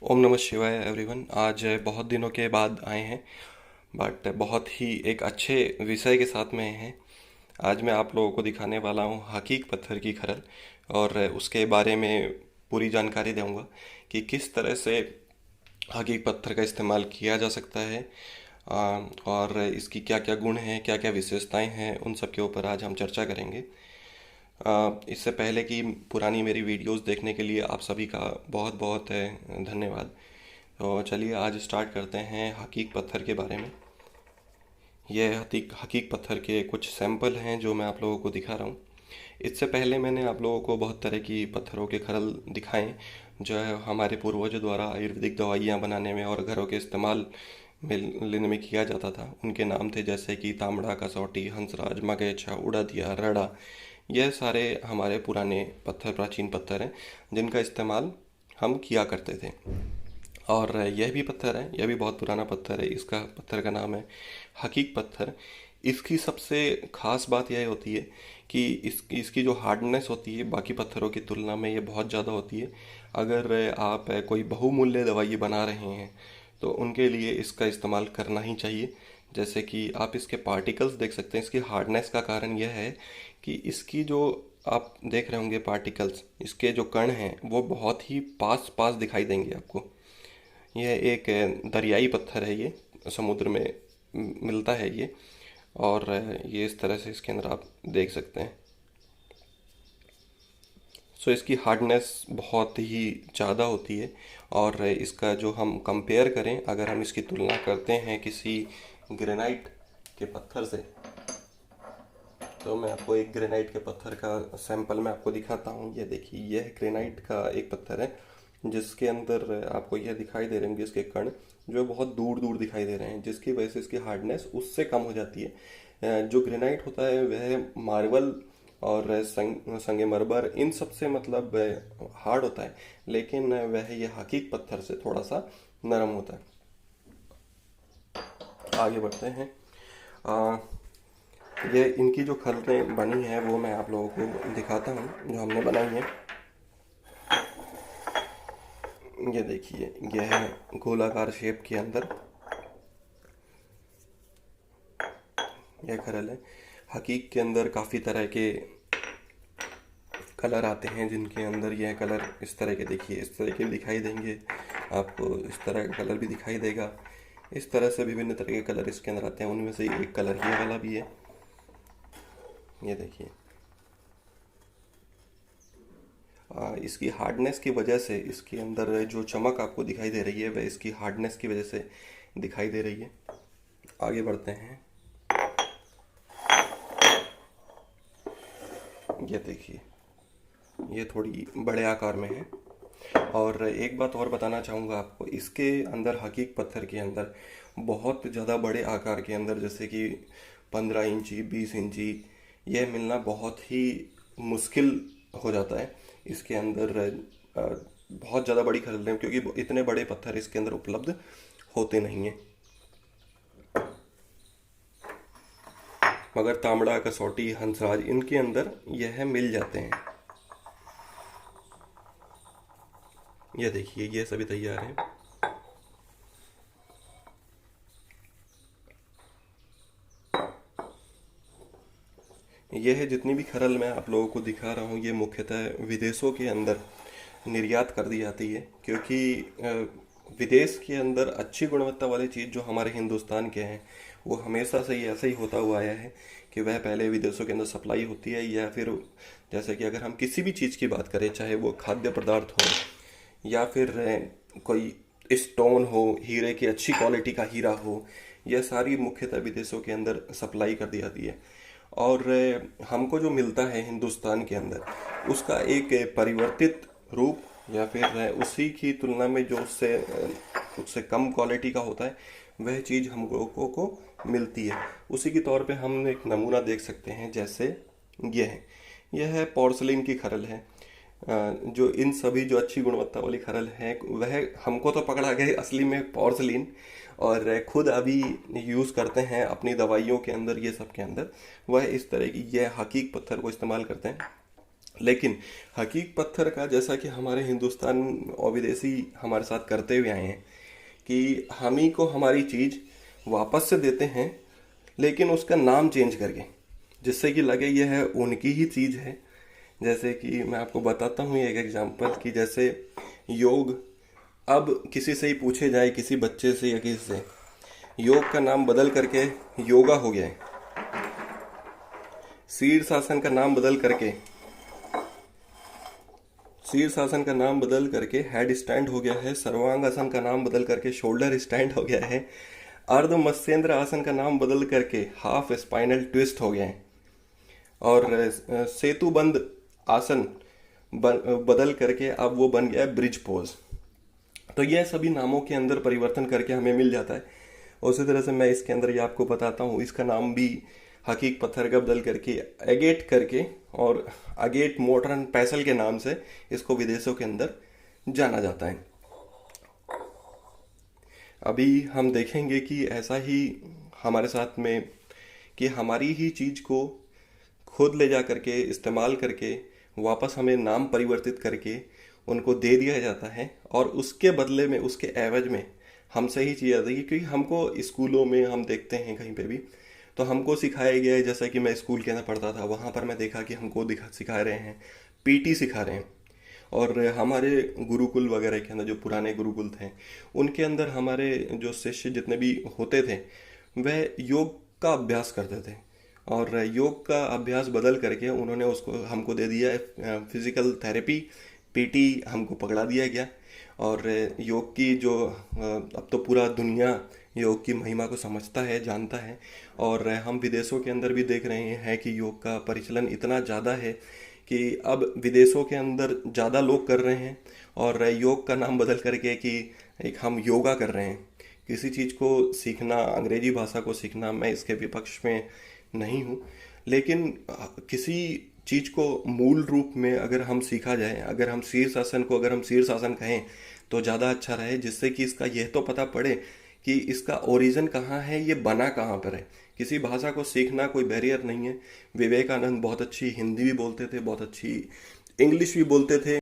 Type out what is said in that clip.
ओम नमः शिवाय एवरीवन। आज बहुत दिनों के बाद आए हैं, बट बहुत ही एक अच्छे विषय के साथ में हैं। आज मैं आप लोगों को दिखाने वाला हूँ हकीक पत्थर की खरल, और उसके बारे में पूरी जानकारी दूंगा कि किस तरह से हकीक पत्थर का इस्तेमाल किया जा सकता है। और इसकी क्या क्या गुण हैं, क्या क्या विशेषताएं हैं, उन सब के ऊपर आज हम चर्चा करेंगे। इससे पहले कि पुरानी मेरी वीडियोस देखने के लिए आप सभी का बहुत बहुत धन्यवाद। तो चलिए आज स्टार्ट करते हैं हकीक पत्थर के बारे में। यह हकीक हकीक पत्थर के कुछ सैंपल हैं जो मैं आप लोगों को दिखा रहा हूँ। इससे पहले मैंने आप लोगों को बहुत तरह की पत्थरों के खरल दिखाए, जो है हमारे पूर्वजों द्वारा आयुर्वेदिक दवाइयाँ बनाने में और घरों के इस्तेमाल में लेने में किया जाता था। उनके नाम थे जैसे कि तांबड़ा, कसौटी, हंसराज, मगैछा, उड़दिया, रड़ा। यह सारे हमारे पुराने पत्थर, प्राचीन पत्थर हैं जिनका इस्तेमाल हम किया करते थे। और यह भी पत्थर है, यह भी बहुत पुराना पत्थर है। इसका पत्थर का नाम है हकीक पत्थर। इसकी सबसे ख़ास बात यह होती है कि इसकी जो हार्डनेस होती है बाकी पत्थरों की तुलना में ये बहुत ज़्यादा होती है। अगर आप कोई बहुमूल्य दवाई बना रहे हैं तो उनके लिए इसका इस्तेमाल करना ही चाहिए। जैसे कि आप इसके पार्टिकल्स देख सकते हैं। इसकी हार्डनेस का कारण यह है कि इसकी जो आप देख रहे होंगे पार्टिकल्स, इसके जो कण हैं वो बहुत ही पास पास दिखाई देंगे आपको। यह एक दरियाई पत्थर है, ये समुद्र में मिलता है ये। और ये इस तरह से इसके अंदर आप देख सकते हैं। सो इसकी हार्डनेस बहुत ही ज़्यादा होती है। और इसका जो हम कंपेयर करें, अगर हम इसकी तुलना करते हैं किसी ग्रेनाइट के पत्थर से, तो मैं आपको एक ग्रेनाइट के पत्थर का सैंपल मैं आपको दिखाता हूँ। ये देखिए, यह ग्रेनाइट का एक पत्थर है जिसके अंदर आपको यह दिखाई दे रहे होंगे इसके कण, जो बहुत दूर दूर दिखाई दे रहे हैं, जिसकी वजह से इसकी हार्डनेस उससे कम हो जाती है। जो ग्रेनाइट होता है वह मार्बल और संगमरमर इन सब से मतलब हार्ड होता है, लेकिन वह ये हकीक पत्थर से थोड़ा सा नरम होता है। आगे बढ़ते हैं। आ, ये इनकी जो खलरें बनी हैं वो मैं आप लोगों को दिखाता हूँ जो हमने बनाई है। ये देखिए, यह है गोलाकार शेप के अंदर यह खरल है। हकीक के अंदर काफ़ी तरह के कलर आते हैं, जिनके अंदर यह कलर इस तरह के, देखिए इस तरह के भी दिखाई देंगे आपको, इस तरह का कलर भी दिखाई देगा। इस तरह से विभिन्न तरह के कलर इसके अंदर आते हैं। उनमें से एक कलर ये वाला भी है। ये देखिए, इसकी हार्डनेस की वजह से इसके अंदर जो चमक आपको दिखाई दे रही है वह इसकी हार्डनेस की वजह से दिखाई दे रही है। आगे बढ़ते हैं। ये देखिए, ये थोड़ी बड़े आकार में है। और एक बात और बताना चाहूँगा आपको, इसके अंदर हकीक पत्थर के अंदर बहुत ज़्यादा बड़े आकार के अंदर, जैसे कि 15 इंची, 20 इंची, यह मिलना बहुत ही मुश्किल हो जाता है। इसके अंदर बहुत ज़्यादा बड़ी खरीद, क्योंकि इतने बड़े पत्थर इसके अंदर उपलब्ध होते नहीं हैं। मगर तांबड़ा, कसौटी, हंसराज इनके अंदर यह मिल जाते हैं। ये देखिए, ये सभी तैयार हैं। यह जितनी भी खरल मैं आप लोगों को दिखा रहा हूँ ये मुख्यतः विदेशों के अंदर निर्यात कर दी जाती है, क्योंकि विदेश के अंदर अच्छी गुणवत्ता वाली चीज़ जो हमारे हिंदुस्तान के हैं वो हमेशा से ही ऐसा ही होता हुआ आया है कि वह पहले विदेशों के अंदर सप्लाई होती है। या फिर जैसे कि अगर हम किसी भी चीज़ की बात करें, चाहे वो खाद्य पदार्थ हो या फिर कोई स्टोन हो, हीरे की अच्छी क्वालिटी का हीरा हो, यह सारी मुख्यतः विदेशों के अंदर सप्लाई कर दी जाती है। और हमको जो मिलता है हिंदुस्तान के अंदर उसका एक परिवर्तित रूप, या फिर उसी की तुलना में जो उससे उससे कम क्वालिटी का होता है, वह चीज़ हम लोगों को मिलती है। उसी के तौर पे हम एक नमूना देख सकते हैं। जैसे यह है पोर्सलिन की खरल है। जो इन सभी जो अच्छी गुणवत्ता वाली खरल हैं वह हमको तो पकड़ा गया असली में पोर्सलिन, और खुद अभी यूज़ करते हैं अपनी दवाइयों के अंदर, ये सब के अंदर वह इस तरह की यह हकीक पत्थर को इस्तेमाल करते हैं। लेकिन हकीक पत्थर का, जैसा कि हमारे हिंदुस्तान और विदेशी हमारे साथ करते हुए आए हैं, कि हम ही को हमारी चीज़ वापस से देते हैं, लेकिन उसका नाम चेंज करके, जिससे कि लगे यह है उनकी ही चीज़ है। जैसे कि मैं आपको बताता हूँ एक एग्जांपल, कि जैसे योग, अब किसी से ही पूछे जाए, किसी बच्चे से या किसी से, योग का नाम बदल करके योगा हो गया है। शीर्षासन का नाम बदल करके शीर्षासन का नाम बदल करके हेड स्टैंड हो गया है। सर्वांगासन का नाम बदल करके शोल्डर स्टैंड हो गया है। अर्ध मत्स्येंद्र आसन का नाम बदल करके हाफ स्पाइनल ट्विस्ट हो गया है। और सेतुबंद आसन बदल करके अब वो बन गया है ब्रिज पोज। तो यह सभी नामों के अंदर परिवर्तन करके हमें मिल जाता है। उसी तरह से मैं इसके अंदर ये आपको बताता हूँ, इसका नाम भी हकीक पत्थर का बदल करके एगेट करके और अगेट मॉडर्न पैसल के नाम से इसको विदेशों के अंदर जाना जाता है। अभी हम देखेंगे कि ऐसा ही हमारे साथ में, कि हमारी ही चीज़ को खुद ले जा करके इस्तेमाल करके वापस हमें नाम परिवर्तित करके उनको दे दिया जाता है, और उसके बदले में, उसके एवज में हमसे ही चीज़ आती है। क्योंकि हमको स्कूलों में हम देखते हैं कहीं पे भी, तो हमको सिखाया गया है, जैसा कि मैं स्कूल के अंदर पढ़ता था, वहाँ पर मैं देखा कि हमको सिखा रहे हैं, पीटी सिखा रहे हैं। और हमारे गुरुकुल वगैरह के अंदर, जो पुराने गुरुकुल थे, उनके अंदर हमारे जो शिष्य जितने भी होते थे, वह योग का अभ्यास करते थे। और योग का अभ्यास बदल करके उन्होंने उसको हमको दे दिया है फिजिकल थेरेपी, पीटी हमको पकड़ा दिया गया। और योग की जो अब तो पूरा दुनिया योग की महिमा को समझता है, जानता है। और हम विदेशों के अंदर भी देख रहे हैं कि योग का परिचलन इतना ज़्यादा है कि अब विदेशों के अंदर ज़्यादा लोग कर रहे हैं, और योग का नाम बदल करके कि एक हम योगा कर रहे हैं। किसी चीज़ को सीखना, अंग्रेजी भाषा को सीखना, मैं इसके विपक्ष में नहीं हूँ, लेकिन किसी चीज़ को मूल रूप में अगर हम सीखा जाए, अगर हम शीर्षासन को अगर हम शीर्षासन कहें तो ज़्यादा अच्छा रहे, जिससे कि इसका यह तो पता पड़े कि इसका ओरिजिन कहाँ है, ये बना कहाँ पर है। किसी भाषा को सीखना कोई बैरियर नहीं है। विवेकानंद बहुत अच्छी हिंदी भी बोलते थे, बहुत अच्छी इंग्लिश भी बोलते थे।